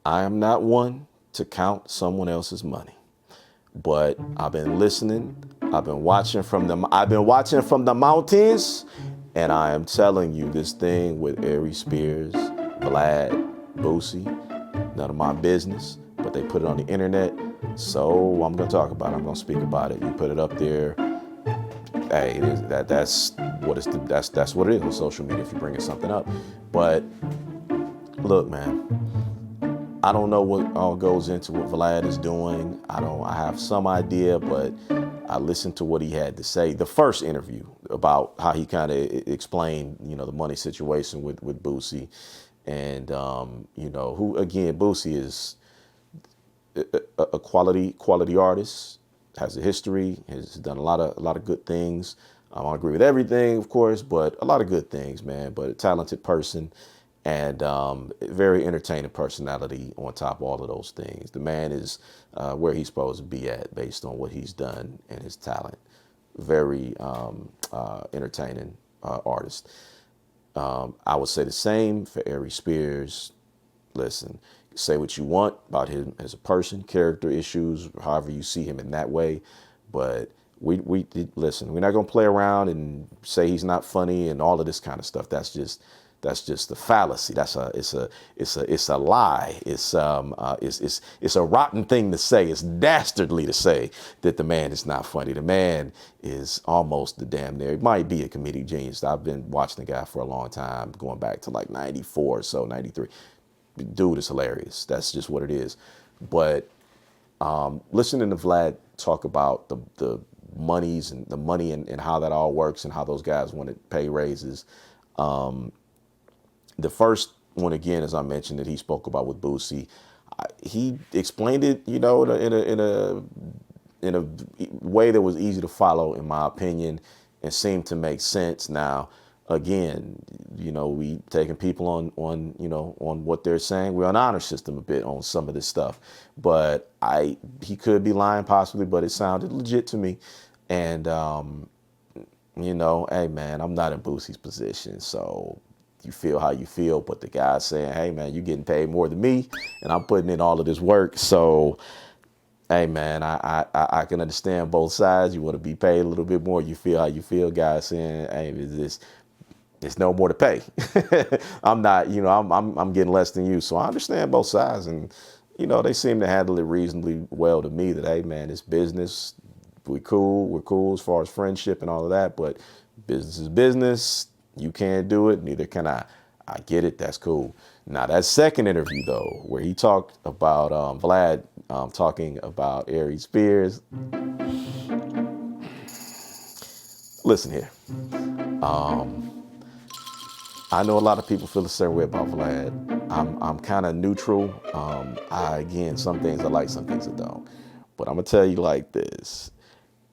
I am not one to count someone else's money, but I've been listening. I've been watching from the mountains, and I am telling you this thing with Aries Spears, Vlad, Boosie, none of my business, but they put it on the internet. So I'm gonna talk about it. I'm gonna speak about it. You put it up there. Hey, that's what it is on social media if you're bringing something up. But look, man, I don't know what all goes into what Vlad is doing. I have some idea, but I listened to what he had to say. The first interview about how he kind of explained, the money situation with Boosie. And, who, again, Boosie is a quality artist, has a history, has done a lot of good things. I don't agree with everything, of course, but a lot of good things, man. But a talented person and very entertaining personality on top of all of those things. The man is where he's supposed to be at based on what he's done and his talent. Very entertaining artist. I would say the same for Aries Spears. Listen, say what you want about him as a person, character issues, however you see him in that way. But we listen, we're not going to play around and say he's not funny and all of this kind of stuff. That's just a fallacy. It's a lie. It's a rotten thing to say. It's dastardly to say that the man is not funny. The man is almost the damn near. He might be a comedic genius. I've been watching the guy for a long time, going back to like 94 or so, 93. Dude is hilarious. That's just what it is. But listening to Vlad talk about the monies and the money and how that all works and how those guys want to pay raises. The first one, again, as I mentioned, that he spoke about with Boosie, he explained it, in a way that was easy to follow, in my opinion, and seemed to make sense. Now, again, we taking people on what they're saying. We're on honor system a bit on some of this stuff, but he could be lying possibly, but it sounded legit to me. And, hey man, I'm not in Boosie's position, so you feel how you feel, but the guy's saying, hey man, you're getting paid more than me and I'm putting in all of this work. So, hey man, I can understand both sides. You want to be paid a little bit more. You feel how you feel. Guys saying, hey, there's no more to pay. I'm not, I'm getting less than you. So I understand both sides. And, they seem to handle it reasonably well to me that, hey man, it's business. We're cool as far as friendship and all of that, but business is business. You can't do it, neither can I. I get it, that's cool. Now that second interview though, where he talked about Vlad talking about Aries Spears. Listen here. I know a lot of people feel the same way about Vlad. I'm kind of neutral. Again, some things I like, some things I don't. But I'm gonna tell you like this.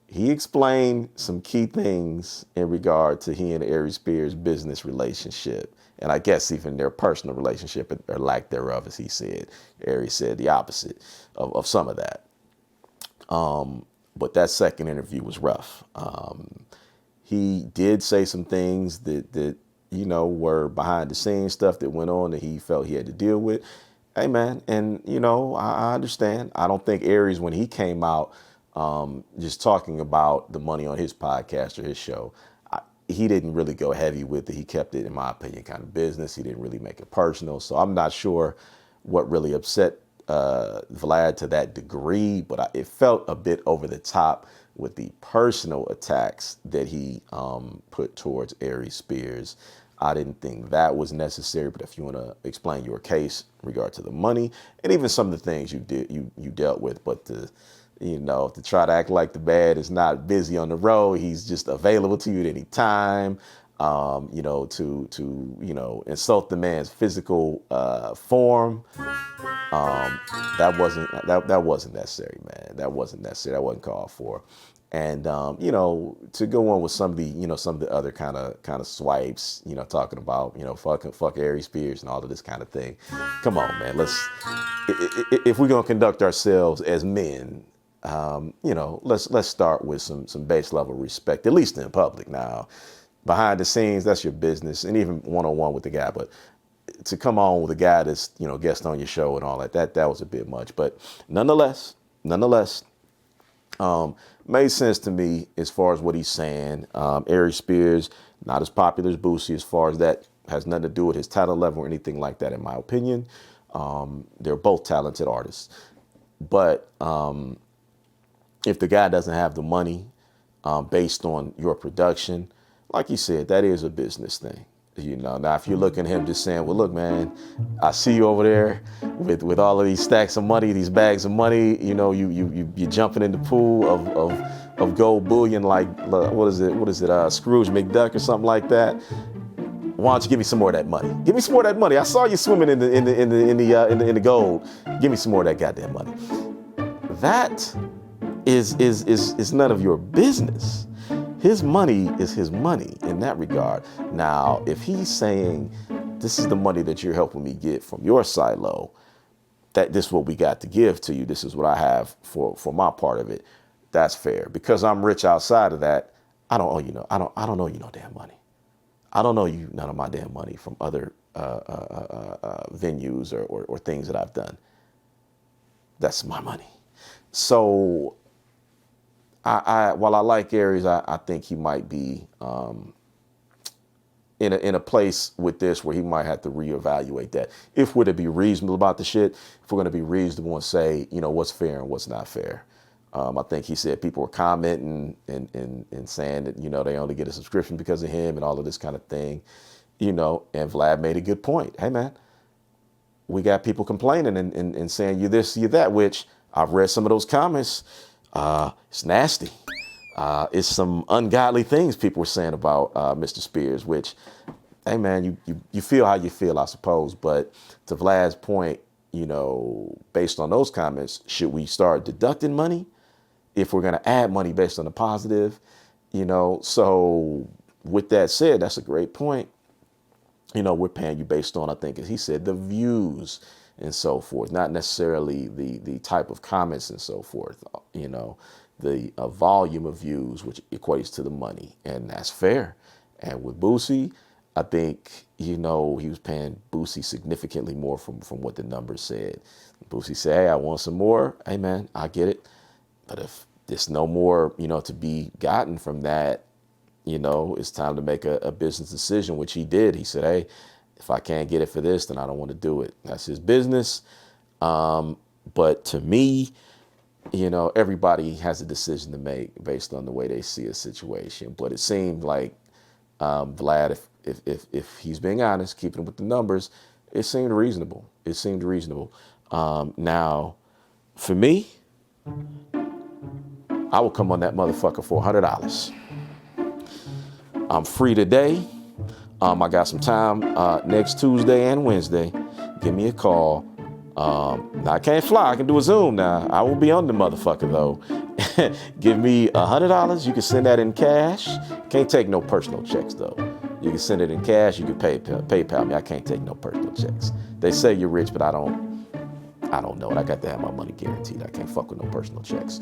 He explained some key things in regard to he and Aries Spears' business relationship. And I guess even their personal relationship or lack thereof, as he said. Aries said the opposite of some of that. But that second interview was rough. He did say some things that were behind the scenes stuff that went on that he felt he had to deal with. Hey, man, and, I understand. I don't think Aries, when he came out, just talking about the money on his podcast or his show, he didn't really go heavy with it. He kept it, in my opinion, kind of business. He didn't really make it personal. So I'm not sure what really upset Vlad to that degree, but it felt a bit over the top with the personal attacks that he put towards Aries Spears. I didn't think that was necessary, but if you want to explain your case in regard to the money and even some of the things you dealt with, but to try to act like the man is not busy on the road, he's just available to you at any time. To insult the man's physical form. That wasn't necessary, man. That wasn't necessary. That wasn't called for. And to go on with some of the other kind of swipes, talking about fuck Aries Spears and all of this kind of thing. Come on, man. If we're gonna conduct ourselves as men, let's start with some base level respect, at least in public. Now, behind the scenes, that's your business, and even one-on-one with the guy. But to come on with a guy that's, guest on your show and all that was a bit much. But nonetheless, made sense to me as far as what he's saying. Aries Spears, not as popular as Boosie as far as that, has nothing to do with his talent level or anything like that, in my opinion. They're both talented artists. But if the guy doesn't have the money based on your production, like you said, that is a business thing. Now if you're looking at him just saying, well, look, man, I see you over there with all of these stacks of money, these bags of money, you're jumping in the pool of gold bullion, like, what is it, Scrooge McDuck or something like that. Why don't you give me some more of that money? Give me some more of that money. I saw you swimming in the gold. Give me some more of that goddamn money. That is none of your business. His money is his money in that regard. Now, if he's saying, this is the money that you're helping me get from your silo, that this is what we got to give to you, this is what I have for my part of it, that's fair. Because I'm rich outside of that, I don't owe you I don't owe you no damn money. I don't owe you none of my damn money from other venues or things that I've done. That's my money. So while I like Aries, I think he might be in a place with this where he might have to reevaluate that. If we're to be reasonable about the shit, if we're going to be reasonable and say, what's fair and what's not fair. I think he said people were commenting and saying that, they only get a subscription because of him and all of this kind of thing, and Vlad made a good point. Hey, man, we got people complaining and saying you this, you that, which I've read some of those comments. It's nasty. It's some ungodly things people were saying about Mr. Spears, which, hey, man, you feel how you feel, I suppose. But to Vlad's point, based on those comments, should we start deducting money if we're going to add money based on the positive? So with that said, that's a great point. We're paying you based on, I think, as he said, the views and so forth, not necessarily the type of comments and so forth, the volume of views, which equates to the money. And that's fair. And with Boosie, I think, he was paying Boosie significantly more from what the numbers said. Boosie said, hey, I want some more. Hey, man, I get it. But if there's no more, to be gotten from that, it's time to make a business decision, which he did. He said, hey, if I can't get it for this, then I don't want to do it. That's his business. But to me, everybody has a decision to make based on the way they see a situation. But it seemed like Vlad, if he's being honest, keeping with the numbers, it seemed reasonable. Now, for me, I will come on that motherfucker for $100. I'm free today. I got some time next Tuesday and Wednesday. Give me a call. Now I can't fly. I can do a Zoom now. I will be on the motherfucker though. Give me $100. You can send that in cash. Can't take no personal checks though. You can send it in cash. You can PayPal me. I can't take no personal checks. They say you're rich, but I don't know it. I got to have my money guaranteed. I can't fuck with no personal checks.